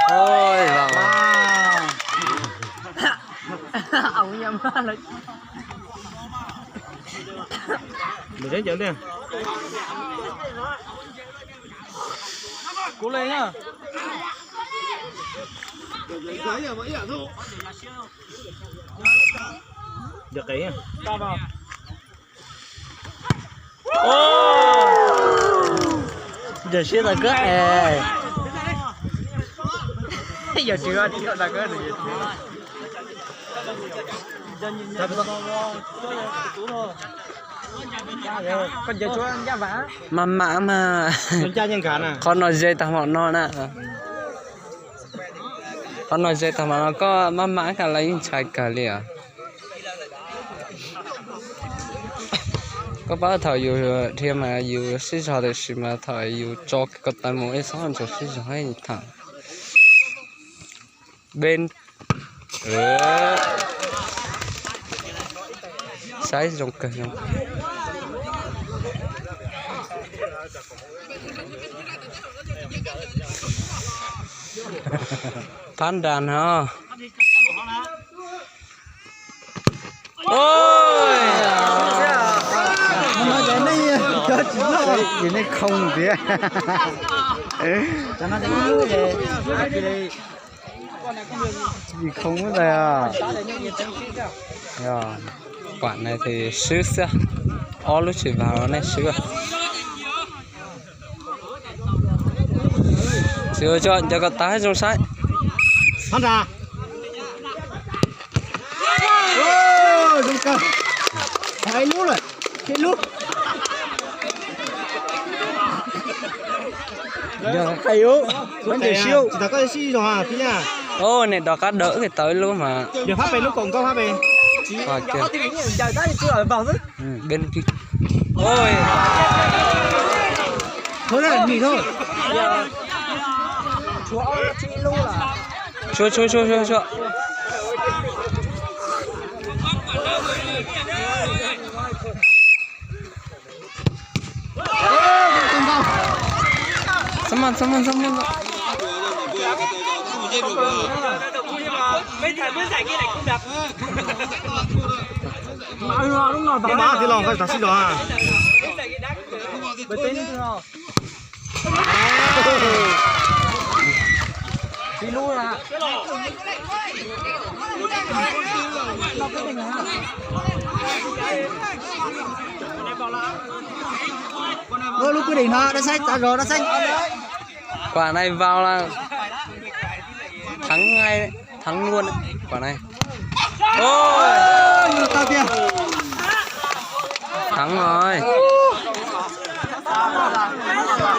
Ôi vào. Ông nhầm rồi. Mình đến dẫn đi. Cố lên nhá. Được cái. Cao vào. Giờ sẽ là cất à. Giờ chưa là cái gì. Còn giờ cho ăn giá vả. Mà. Con trai nhân cả nè. Con nói dây tao mà nó nè. Con nói dây tao mà nó có mã cả lấy trái cả liền. Có bao thời dù thì mà dù sĩ trò thì sĩ mà thời dù cho cái tay mỗi sáng cho sĩ trò hay thằng bên sai trong cái trong phán đàn ha. Ôi cái này không thế. Cho nó đi về. Gì không có đây à. Quả này thì sứ xe ó lúc chỉ vào này sứ chưa chọn cho con tái trong sách Hắn ra. Đúng không? Hai lú rồi. Cái lú. Giờ hay yếu. Vẫn để siêu. Chỉ có siêu rồi hả? Tí nha. ô này đó cá đỡ cái tới luôn mà Giờ phát về lúc cùng có phát về. rồi kìa Trời tới chưa ở vào chứ. bên kia ôi Thôi là nghỉ thôi. Chúa chi luôn là. chua Saman. Mấy thằng kia này cũng đập. Đúng rồi. Má thì lòng phải thật xin rồi hả? Bởi tên chứ nào. Đi luôn à. Lúc quyết định nó xanh rồi nó xanh. quả này vào là thắng ngay đấy. Thắng luôn đấy quả này ôi Tao kia. thắng rồi